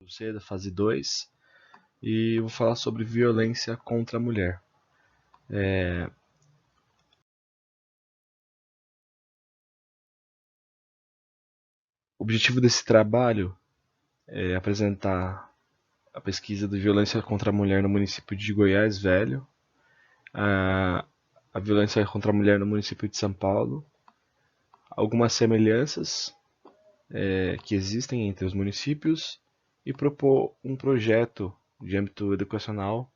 módulo C da fase 2 e eu vou falar sobre violência contra a mulher. O objetivo desse trabalho é apresentar a pesquisa de violência contra a mulher no município de Goiás Velho, a, a violência contra a mulher no município de São Paulo, algumas semelhanças que existem entre os municípios e propor um projeto de âmbito educacional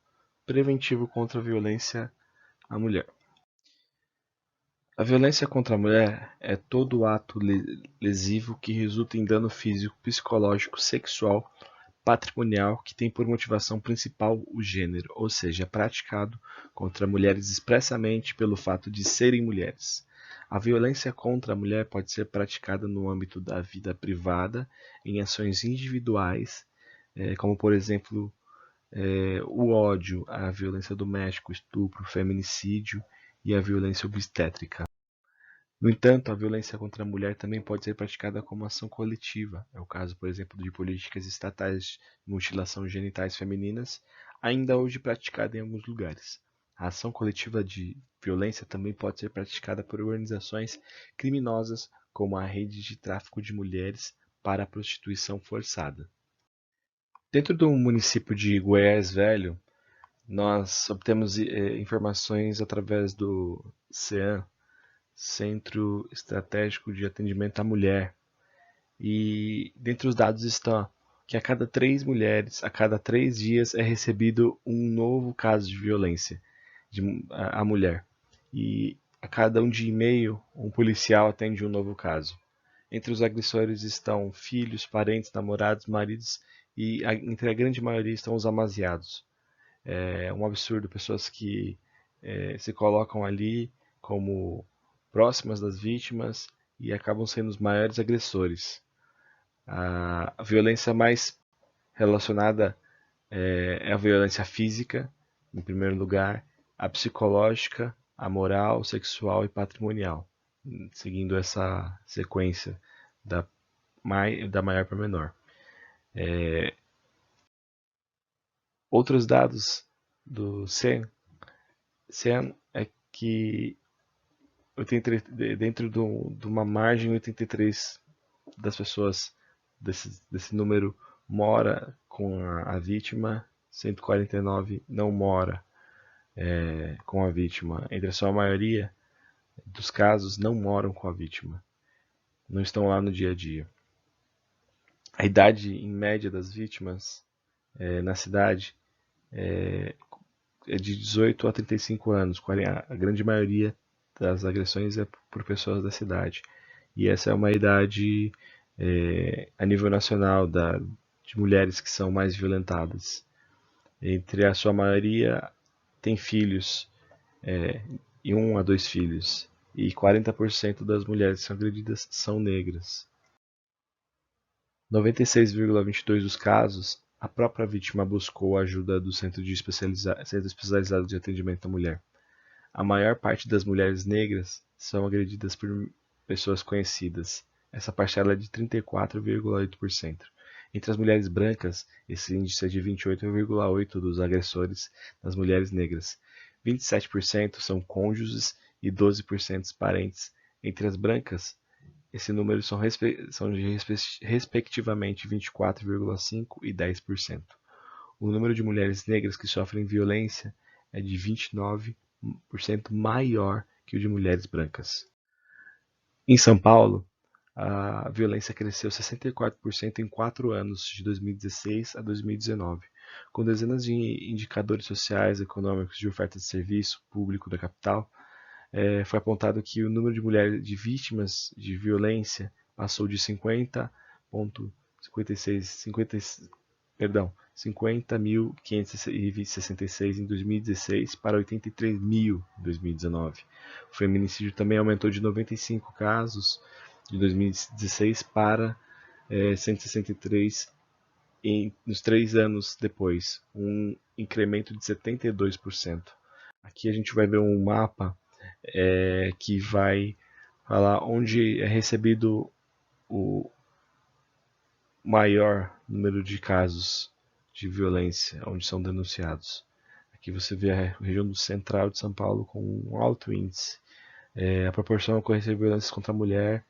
preventivo contra a violência à mulher. A violência contra a mulher é todo ato lesivo que resulta em dano físico, psicológico, sexual, patrimonial que tem por motivação principal o gênero, ou seja, é praticado contra mulheres expressamente pelo fato de serem mulheres. A violência contra a mulher pode ser praticada no âmbito da vida privada, em ações individuais, como por exemplo o ódio, a violência doméstica, o estupro, o feminicídio e a violência obstétrica. No entanto, a violência contra a mulher também pode ser praticada como ação coletiva. É o caso, por exemplo, de políticas estatais de mutilação genitais femininas, ainda hoje praticada em alguns lugares. A ação coletiva de violência também pode ser praticada por organizações criminosas, como a rede de tráfico de mulheres para a prostituição forçada. Dentro do município de Goiás Velho, nós obtemos informações através do CEAM, Centro Estratégico de Atendimento à Mulher. E dentre os dados está que a cada 3 mulheres, a cada 3 dias é recebido um novo caso de violência à mulher. E a cada 1 dia e meio, um policial atende um novo caso. Entre os agressores estão filhos, parentes, namorados, maridos e entre a grande maioria estão os amaziados. É um absurdo, pessoas que se colocam ali como próximas das vítimas e acabam sendo os maiores agressores. A violência mais relacionada é a violência física, em primeiro lugar, a psicológica, a moral, sexual e patrimonial, seguindo essa sequência da maior para menor. Outros dados do CEN é que dentro de uma margem, 83 das pessoas desse número mora com a vítima, 149 não mora com a vítima. Entre a sua maioria dos casos, não moram com a vítima, não estão lá no dia a dia. A idade em média das vítimas na cidade é de 18 a 35 anos, a grande maioria das agressões é por pessoas da cidade. E essa é uma idade a nível nacional de mulheres que são mais violentadas. Entre a sua maioria tem filhos, e 1 a 2 filhos. E 40% das mulheres que são agredidas são negras. 96,22% dos casos, a própria vítima buscou a ajuda do Centro Especializado de Atendimento à Mulher. A maior parte das mulheres negras são agredidas por pessoas conhecidas. Essa parcela é de 34,8%. Entre as mulheres brancas, esse índice é de 28,8% dos agressores das mulheres negras. 27% são cônjuges e 12% parentes. Entre as brancas, esse número são respectivamente 24,5% e 10%. O número de mulheres negras que sofrem violência é de 29% maior que o de mulheres brancas. Em São Paulo, a violência cresceu 64% em 4 anos, de 2016 a 2019, com dezenas de indicadores sociais, econômicos, de oferta de serviço público da capital. Foi apontado que o número de mulheres de vítimas de violência passou de 50.566 em 2016 para 83.000 em 2019. O feminicídio também aumentou de 95 casos de 2016 para 163 nos 3 anos depois, um incremento de 72%. Aqui a gente vai ver um mapa que vai falar onde é recebido maior número de casos de violência onde são denunciados. Aqui você vê a região do central de São Paulo com um alto índice. A proporção de ocorrência de violência contra a mulher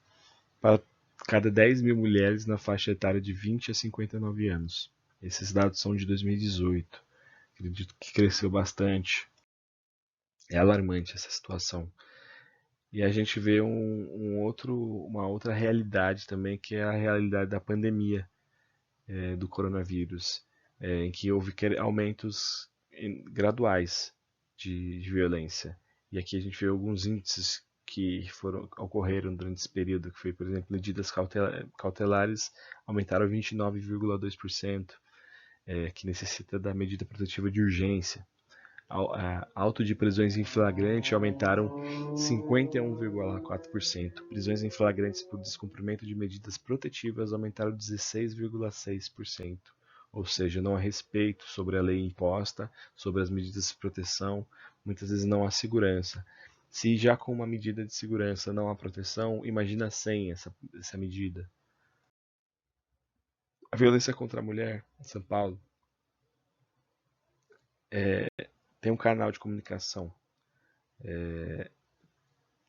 para cada 10 mil mulheres na faixa etária de 20 a 59 anos. Esses dados são de 2018. Acredito que cresceu bastante. É alarmante essa situação. E a gente vê uma outra realidade também, que é a realidade da pandemia do coronavírus, em que houve aumentos graduais de violência. E aqui a gente vê alguns índices que ocorreram durante esse período, que foi, por exemplo, medidas cautelares aumentaram 29,2%, que necessita da medida protetiva de urgência. Auto de prisões em flagrante aumentaram 51,4%. Prisões em flagrantes por descumprimento de medidas protetivas aumentaram 16,6%. Ou seja, não há respeito sobre a lei imposta, sobre as medidas de proteção, muitas vezes não há segurança. Se já com uma medida de segurança não há proteção, imagina sem essa medida. A violência contra a mulher em São Paulo tem um canal de comunicação,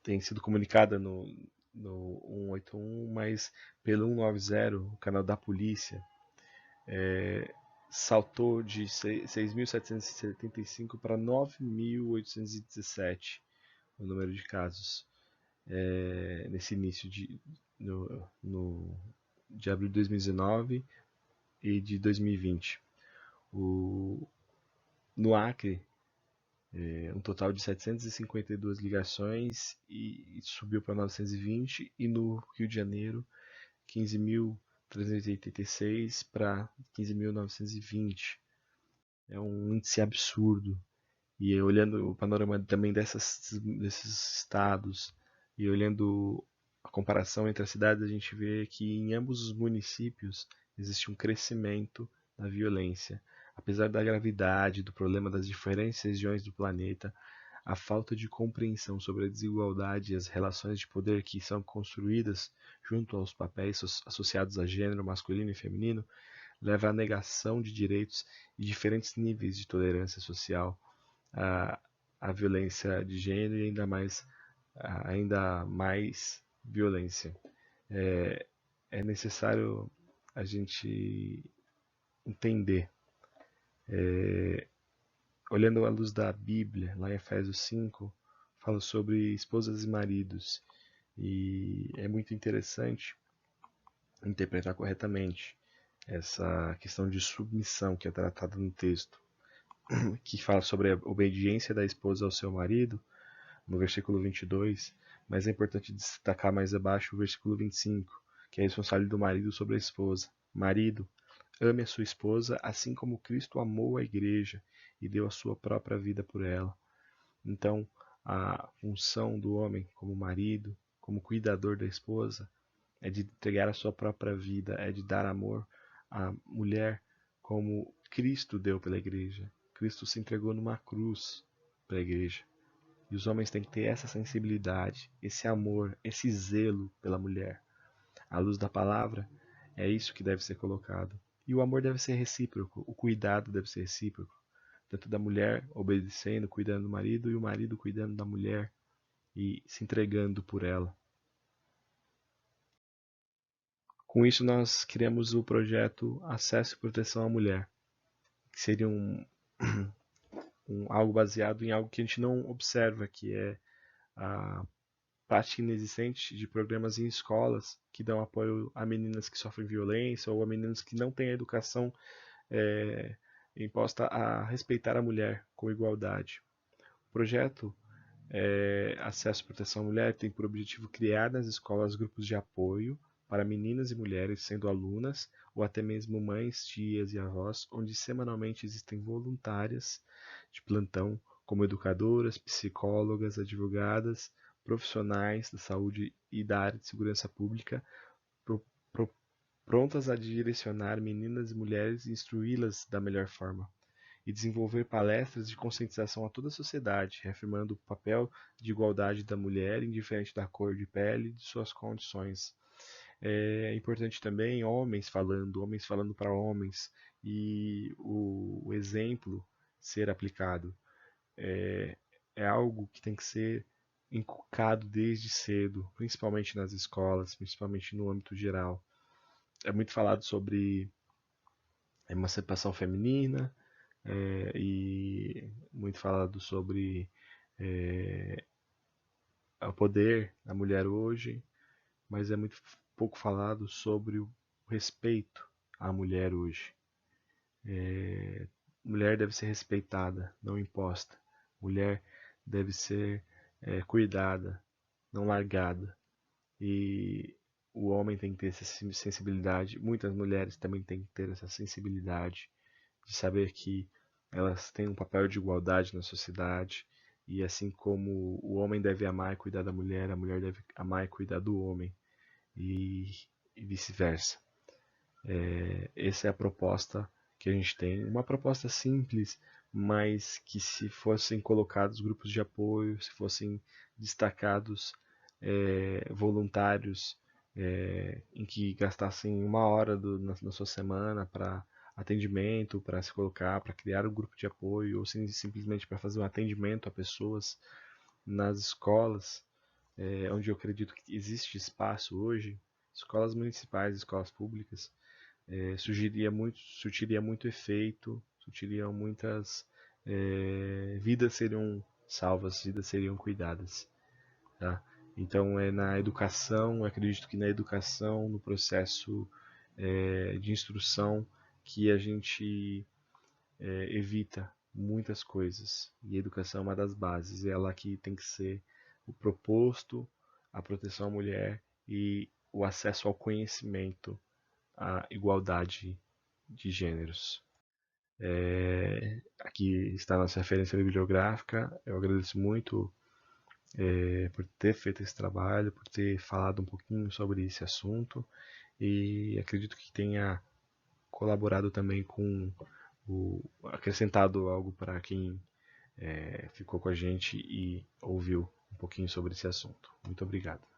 tem sido comunicada no 181, mas pelo 190, o canal da polícia, saltou de 6.775 para 9.817 o número de casos nesse início de abril de 2019 e de 2020. No Acre, um total de 752 ligações e subiu para 920, e no Rio de Janeiro 15.386 para 15.920. É um índice absurdo. E olhando o panorama também desses estados e olhando a comparação entre as cidades, a gente vê que em ambos os municípios existe um crescimento da violência. Apesar da gravidade do problema das diferentes regiões do planeta, a falta de compreensão sobre a desigualdade e as relações de poder que são construídas junto aos papéis associados a gênero masculino e feminino leva à negação de direitos e diferentes níveis de tolerância social à, à violência de gênero e ainda mais violência. É necessário a gente entender, olhando à luz da Bíblia, lá em Efésios 5, fala sobre esposas e maridos, e é muito interessante interpretar corretamente essa questão de submissão que é tratada no texto, que fala sobre a obediência da esposa ao seu marido, no versículo 22, mas é importante destacar mais abaixo o versículo 25, que é a responsabilidade do marido sobre a esposa. Marido, ame a sua esposa assim como Cristo amou a igreja e deu a sua própria vida por ela. Então, a função do homem como marido, como cuidador da esposa, é de entregar a sua própria vida, é de dar amor à mulher como Cristo deu pela igreja. Cristo se entregou numa cruz para a igreja. E os homens têm que ter essa sensibilidade, esse amor, esse zelo pela mulher. À luz da palavra, é isso que deve ser colocado. E o amor deve ser recíproco, o cuidado deve ser recíproco. Tanto da mulher obedecendo, cuidando do marido, e o marido cuidando da mulher e se entregando por ela. Com isso, nós criamos o projeto Acesso e Proteção à Mulher, que seria algo baseado em algo que a gente não observa, que é a prática inexistente de programas em escolas que dão apoio a meninas que sofrem violência ou a meninas que não têm a educação é, imposta a respeitar a mulher com igualdade. O projeto Acesso e Proteção à Mulher tem por objetivo criar nas escolas grupos de apoio para meninas e mulheres, sendo alunas ou até mesmo mães, tias e avós, onde semanalmente existem voluntárias de plantão, como educadoras, psicólogas, advogadas, profissionais da saúde e da área de segurança pública, pro, pro, prontas a direcionar meninas e mulheres e instruí-las da melhor forma e desenvolver palestras de conscientização a toda a sociedade, reafirmando o papel de igualdade da mulher, indiferente da cor de pele e de suas condições. É importante também homens falando para homens, e o exemplo ser aplicado. É, é algo que tem que ser inculcado desde cedo, principalmente nas escolas, principalmente no âmbito geral. É muito falado sobre emancipação feminina, e muito falado sobre o poder da mulher hoje, mas é muito pouco falado sobre o respeito à mulher hoje. Mulher deve ser respeitada, não imposta. Mulher deve ser cuidada, não largada. E o homem tem que ter essa sensibilidade. Muitas mulheres também têm que ter essa sensibilidade de saber que elas têm um papel de igualdade na sociedade. E assim como o homem deve amar e cuidar da mulher, a mulher deve amar e cuidar do homem. E, e vice-versa. Essa é a proposta que a gente tem. Uma proposta simples, mas que se fossem colocados grupos de apoio, se fossem destacados voluntários em que gastassem uma hora na sua semana para atendimento, para se colocar, para criar um grupo de apoio, ou simplesmente para fazer um atendimento a pessoas nas escolas, onde eu acredito que existe espaço hoje, escolas municipais, escolas públicas, surtiria muito efeito, surtiriam muitas vidas seriam salvas, vidas seriam cuidadas, tá? Então é na educação, eu acredito que na educação, no processo de instrução, que a gente evita muitas coisas. E a educação é uma das bases, é ela que tem que ser o proposto, a proteção à mulher e o acesso ao conhecimento, à igualdade de gêneros. Aqui está a nossa referência bibliográfica. Eu agradeço muito por ter feito esse trabalho, por ter falado um pouquinho sobre esse assunto, e acredito que tenha colaborado também com acrescentado algo para quem ficou com a gente e ouviu um pouquinho sobre esse assunto. Muito obrigado.